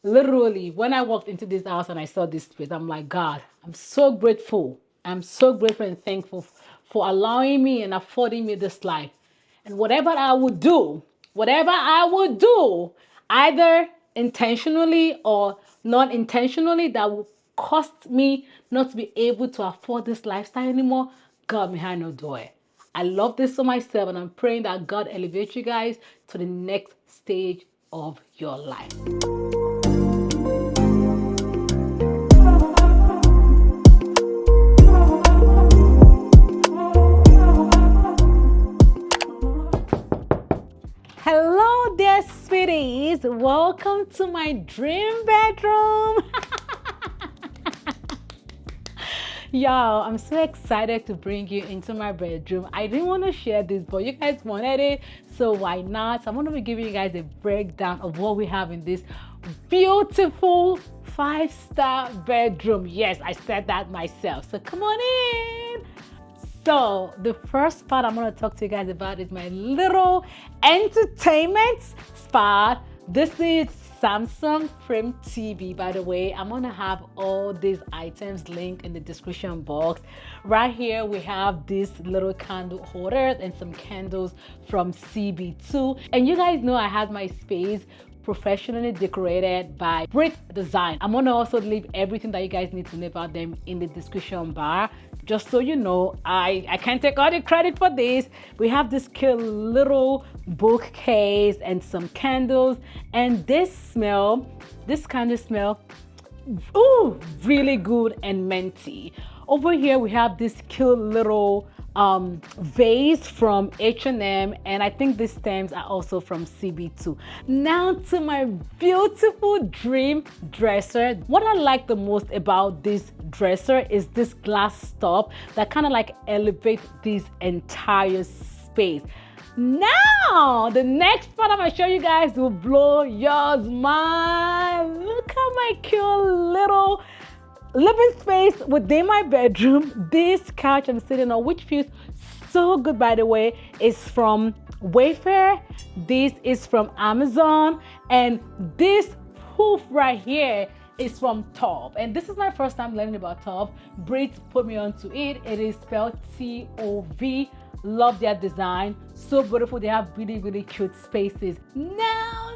Literally, when I walked into this house and I saw this space, I'm like, God, I'm so grateful. I'm so grateful and thankful for allowing me and affording me this life. And whatever I would do, either intentionally or non intentionally, that would cost me not to be able to afford this lifestyle anymore, God, may I not do it. I love this for myself, and I'm praying that God elevates you guys to the next stage of your life. Hello there, sweeties. Welcome to my dream bedroom. Y'all, I'm so excited to bring you into my bedroom. I didn't want to share this, but you guys wanted it, so why not? So I'm going to be giving you guys a breakdown of what we have in this beautiful 5-star bedroom. Yes, I said that myself. So come on in. So the first part I'm going to talk to you guys about is my little entertainment spot. This is Samsung Frame TV. By the way, I'm going to have all these items linked in the description box. Right here we have this little candle holder and some candles from CB2. And you guys know I had my space professionally decorated by Brit Design. I'm gonna also leave everything that you guys need to know about them in the description bar. Just so you know, I can't take all the credit for this. We have this cute little bookcase and some candles, and this kind of smell, ooh, really good and minty. Over here we have this cute little vase from H&M, and I think these stems are also from CB2. Now to my beautiful dream dresser. What I like the most about this dresser is this glass top that kind of like elevates this entire space. Now, the next part I'm gonna show you guys will blow your mind. Look at my cute little living space within my bedroom. This couch I'm sitting on, which feels so good, by the way, is from Wayfair. This is from Amazon, and this poof right here is from Top. And this is my first time learning about Top. Brit put me onto it. It is spelled T-O-V. Love their design, so beautiful. They have really, really cute spaces. Now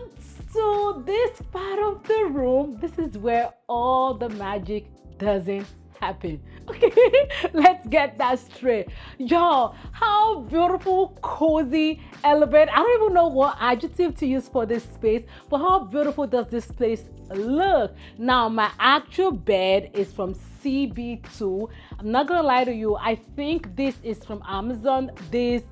to this part of the room, this is where all the magic doesn't happen. Okay, let's get that straight. Y'all, how beautiful, cozy, elevated. I don't even know what adjective to use for this space, but how beautiful does this place look? Now, my actual bed is from CB2. I'm not gonna lie to you, I think this is from Amazon. This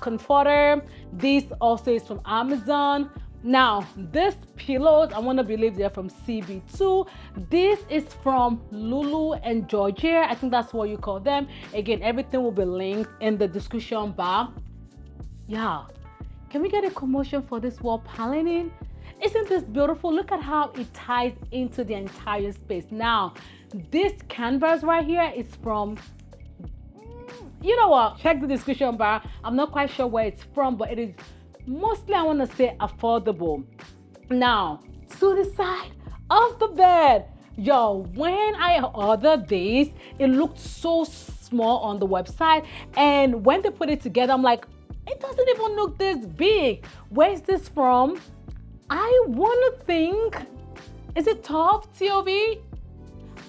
comforter, this also is from Amazon. Now, these pillows, I want to believe they're from CB2. This is from Lulu and Georgia. I think that's what you call them. Again, everything will be linked in the description bar. Yeah, can we get a commotion for this wall paneling? Isn't this beautiful? Look at how it ties into the entire space. Now, this canvas right here is from, you know what? Check the description bar. I'm not quite sure where it's from, but it is mostly, I want to say, affordable. Now, to the side of the bed. Yo, when I ordered this, it looked so small on the website. And when they put it together, I'm like, it doesn't even look this big. Where's this from? I want to think, is it Top TOV?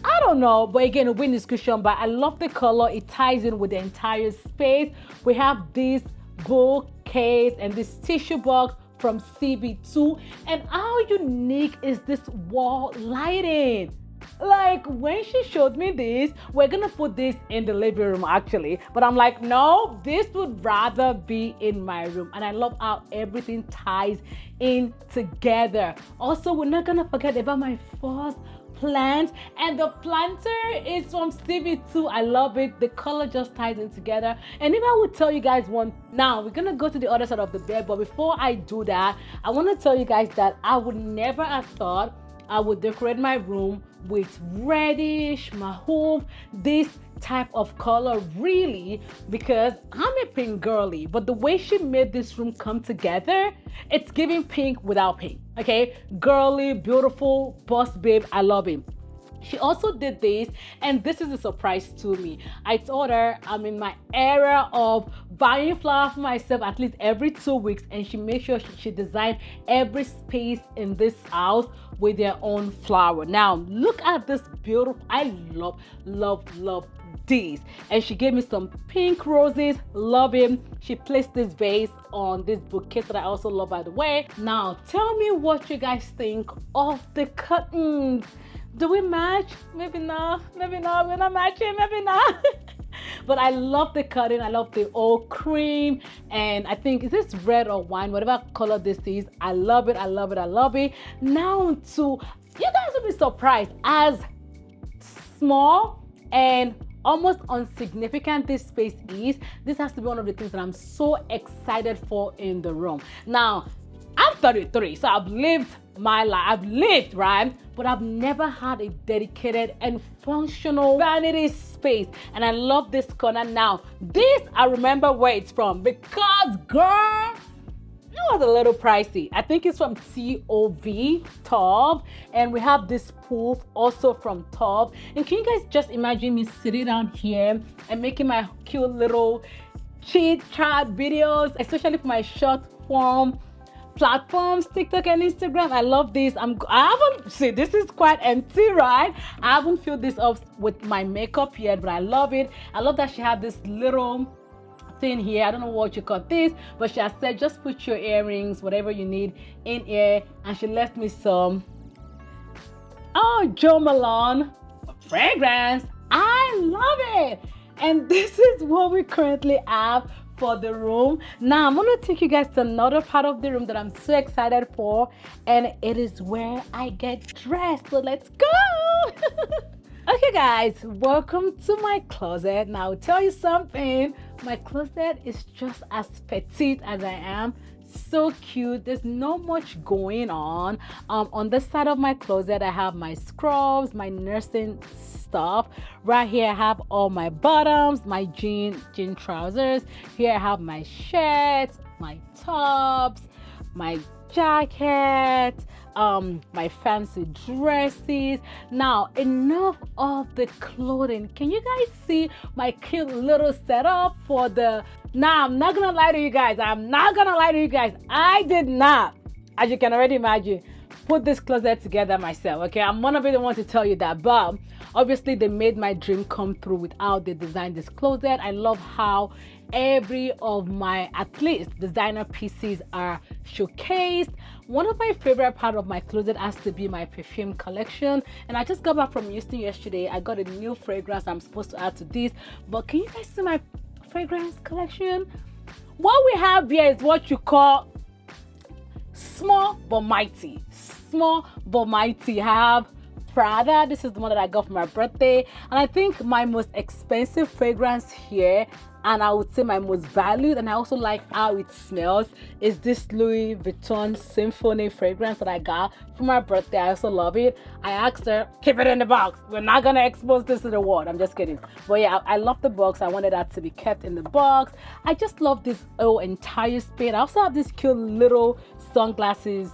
I don't know, but again, a win discussion, but I love the color. It ties in with the entire space. We have this bookcase and this tissue box from CB2. And how unique is this wall lighting? Like, when she showed me this, we're gonna put this in the living room actually, but I'm like, no, this would rather be in my room. And I love how everything ties in together. Also, we're not gonna forget about my first plant, and the planter is from CB2. I love it. The color just ties in together. And if I would tell you guys one, now we're gonna go to the other side of the bed, but before I do that, I want to tell you guys that I would never have thought I would decorate my room with reddish, mauve, this type of color, really, because I'm a pink girly. But the way she made this room come together, it's giving pink without pink. Okay, girly, beautiful, boss babe, I love it. She also did this, and this is a surprise to me. I told her I'm in my era of buying flower for myself at least every 2 weeks, and she made sure she designed every space in this house with their own flower. Now look at this beautiful, I love these. And she gave me some pink roses, love it. She placed this vase on this bouquet that I also love, by the way. Now tell me what you guys think of the curtains. Do we match? Maybe not. Maybe not. We're not matching. Maybe not. But I love the curtain. I love the old cream. And I think, is this red or wine? Whatever color this is. I love it. I love it. I love it. Now to, you guys will be surprised as small and almost insignificant this space is. This has to be one of the things that I'm so excited for in the room. Now, I'm 33, so I've lived my life. I've lived, right? But I've never had a dedicated and functional vanity space. And I love this corner. Now, this, I remember where it's from, because, girl, it was a little pricey. I think it's from TOV, and we have this poof also from TOV. And can you guys just imagine me sitting down here and making my cute little chit chat videos, especially for my short form platforms, TikTok and Instagram. I love this. I haven't, see, this is quite empty, right? I haven't filled this up with my makeup yet, but I love it. I love that she had this little thing here. I don't know what you call this, but she has said just put your earrings, whatever you need, in here. And she left me some Jo Malone fragrance. I love it. And this is what we currently have for the room. Now I'm gonna take you guys to another part of the room that I'm so excited for, and it is where I get dressed. So let's go. Okay guys, welcome to my closet. Now I'll tell you something, my closet is just as petite as I am. So cute. There's not much going on. On this side of my closet I have my scrubs, my nursing stuff. Right here I have all my bottoms, my jean trousers. Here I have my shirts, my tops, my jacket, my fancy dresses. Now enough of the clothing. Can you guys see my cute little setup for the, now I'm not gonna lie to you guys, I did not, as you can already imagine, put this closet together myself. Okay, I'm gonna be the one to tell you that, but obviously they made my dream come through with how they designed this closet. I love how every of my, at least, designer pieces are showcased. One of my favorite part of my closet has to be my perfume collection, and I just got back from Houston yesterday. I got a new fragrance I'm supposed to add to this, but can you guys see my fragrance collection? What we have here is what you call small but mighty. Small but mighty. I have Prada. This is the one that I got for my birthday, and I think my most expensive fragrance here, and I would say my most valued, and I also like how it smells, is this Louis Vuitton Symphony fragrance that I got for my birthday. I also love it. I asked her, keep it in the box. We're not gonna expose this to the world. I'm just kidding. But yeah, I love the box. I wanted that to be kept in the box. I just love this entire space. I also have this cute little sunglasses,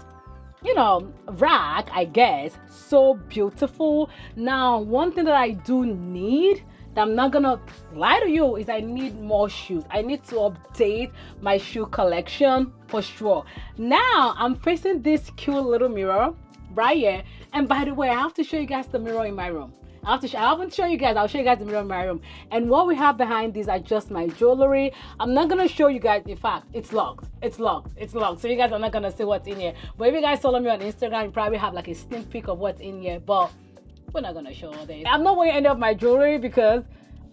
you know, rack, I guess. So beautiful. Now, one thing that I do need, that I'm not gonna lie to you, is I need more shoes. I need to update my shoe collection for sure. Now I'm facing this cute little mirror right here, and by the way, I have to show you guys the mirror in my room. I haven't shown you guys. I'll show you guys the mirror in my room. And what we have behind these are just my jewelry. I'm not gonna show you guys. In fact, it's locked. So you guys are not gonna see what's in here. But if you guys follow me on Instagram, you probably have like a sneak peek of what's in here. But we're not gonna show all this. I'm not wearing any of my jewelry because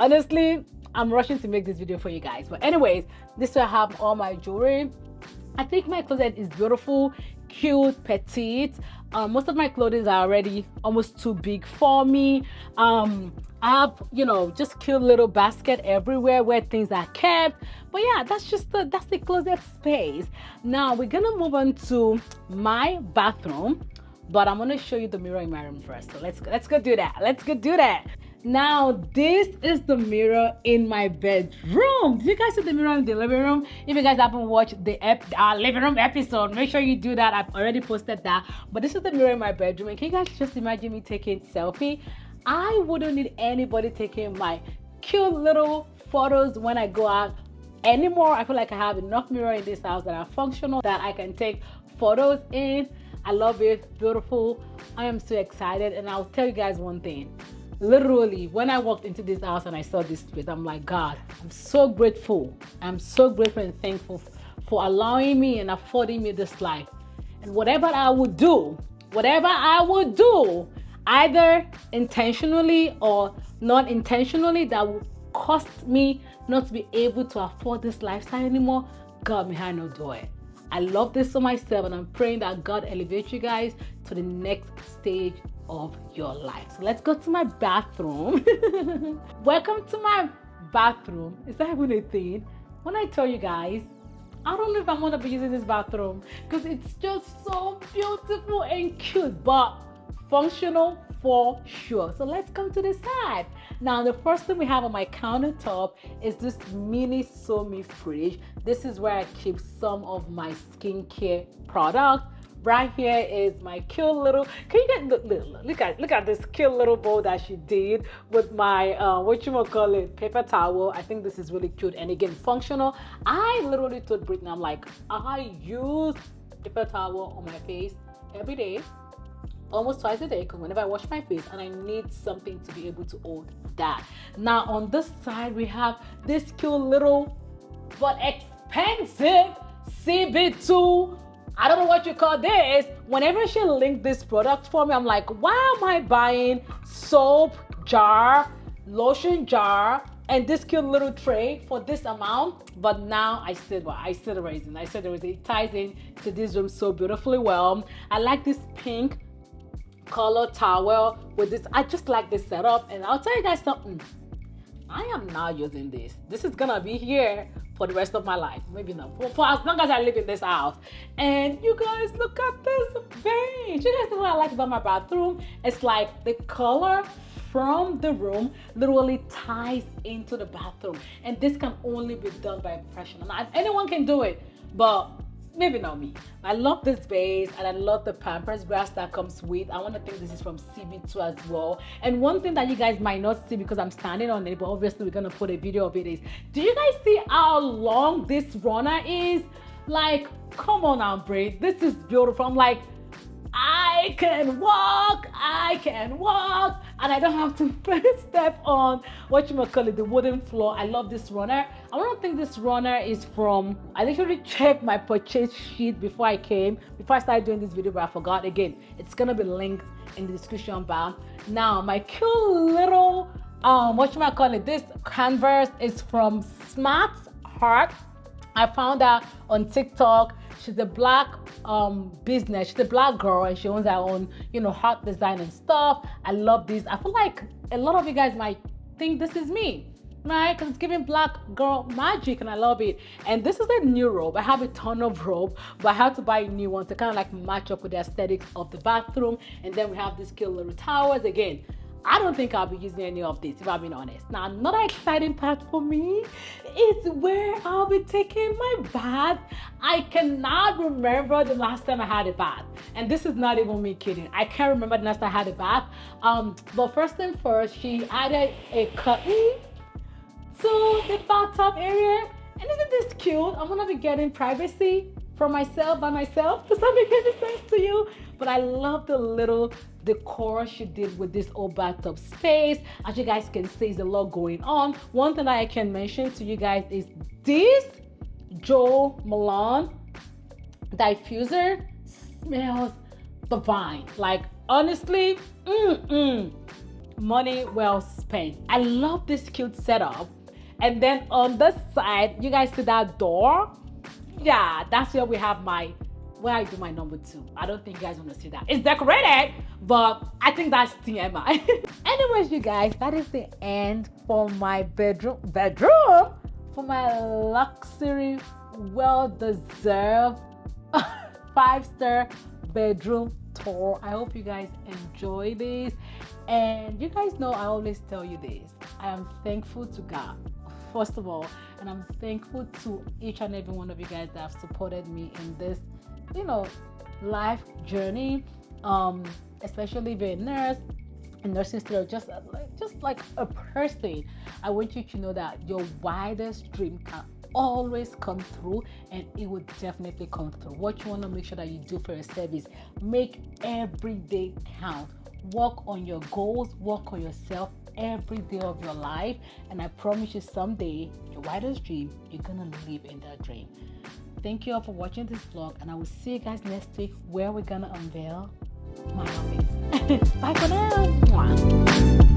honestly, I'm rushing to make this video for you guys. But anyways, this will have all my jewelry. I think my closet is beautiful, cute, petite. Most of my clothing are already almost too big for me. I have, you know, just cute little basket everywhere where things are kept. But yeah, that's the closet space. Now we're gonna move on to my bathroom. but I'm gonna show you the mirror in my room first. So let's go do that. Let's go do that. Now this is the mirror in my bedroom. Did you guys see the mirror in the living room? If you guys haven't watched the living room episode, make sure you do that. I've already posted that. But this is the mirror in my bedroom. And can you guys just imagine me taking selfie? I wouldn't need anybody taking my cute little photos when I go out anymore. I feel like I have enough mirror in this house that are functional, that I can take photos in. I love it. Beautiful. I am so excited. And I'll tell you guys one thing. Literally, when I walked into this house and I saw this space, I'm like, God, I'm so grateful. I'm so grateful and thankful for allowing me and affording me this life. And whatever I would do, either intentionally or not intentionally, that would cost me not to be able to afford this lifestyle anymore, God, may I not do it. I love this for myself, and I'm praying that God elevates you guys to the next stage of your life. So let's go to my bathroom. Welcome to my bathroom. Is that even a thing? When I tell you guys, I don't know if I'm gonna be using this bathroom because it's just so beautiful and cute, but functional for sure. So let's come to the side. Now, the first thing we have on my countertop is this mini Somi fridge. This is where I keep some of my skincare products. Right here is my cute little, can you get, look at this cute little bowl that she did with my, paper towel. I think this is really cute and again, functional. I literally told Brittany, I'm like, I use paper towel on my face every day, almost twice a day, because whenever I wash my face, and I need something to be able to hold that. Now on this side, we have this cute little but expensive CB2. I don't know what you call this. Whenever she linked this product for me, I'm like, why am I buying soap jar, lotion jar, and this cute little tray for this amount? But now I see the reason. It ties in to this room so beautifully well. I like this pink color towel with this. I just like this setup, and I'll tell you guys something. I am not using this. This is gonna be here for the rest of my life. Maybe not. For as long as I live in this house. And you guys, look at this beige. You guys know what I like about my bathroom? It's like the color from the room literally ties into the bathroom. And this can only be done by a professional. Now, anyone can do it, but maybe not me. I love this base, and I love the Pampers grass that comes with. I want to think this is from CB2 as well. And one thing that you guys might not see because I'm standing on it, but obviously we're going to put a video of it, is, do you guys see how long this runner is? Like, come on now, Bray. This is beautiful. I'm like, I can walk, and I don't have to step on the wooden floor. I love this runner. I don't think this runner is from, I literally checked my purchase sheet before I started doing this video, but I forgot. Again, it's gonna be linked in the description bar. Now, my cute little, this canvas is from Smart Heart. I found her on TikTok. She's a black business. She's a black girl, and she owns her own, heart design and stuff. I love this. I feel like a lot of you guys might think this is me, right? Because it's giving black girl magic, and I love it. And this is a new robe. I have a ton of robe, but I had to buy a new one to kind of like match up with the aesthetics of the bathroom. And then we have these cute little towels. Again, I don't think I'll be using any of this, if I'm being honest. Now, another exciting part for me is where I'll be taking my bath. I cannot remember the last time I had a bath. And this is not even me kidding. I can't remember the last time I had a bath. But first thing first, she added a curtain to the bathtub area. And isn't this cute? I'm gonna be getting privacy for myself by myself. Does that make any sense to you? But I love the little decor she did with this old bathtub space. As you guys can see, there's a lot going on. One thing that I can mention to you guys is this Jo Malone diffuser smells divine. Like, honestly, money well spent. I love this cute setup. And then on this side, you guys see that door? Yeah, that's where we have where I do my number 2. I don't think you guys want to see that. It's decorated, but I think that's TMI. Anyways, you guys, that is the end for my bedroom for my luxury, well-deserved 5-star bedroom tour. I hope you guys enjoy this. And you guys know I always tell you this. I am thankful to God, first of all, and I'm thankful to each and every one of you guys that have supported me in this, you know, life journey. Um, Especially if you're a nurse, a nursing student, just like a person. I want you to know that your widest dream can always come through, and it will definitely come through. What you want to make sure that you do for yourself is make every day count. Work on your goals, work on yourself every day of your life, and I promise you someday your widest dream, you're gonna live in that dream. Thank you all for watching this vlog, and I will see you guys next week where we're gonna unveil my office. Bye for now. Mwah.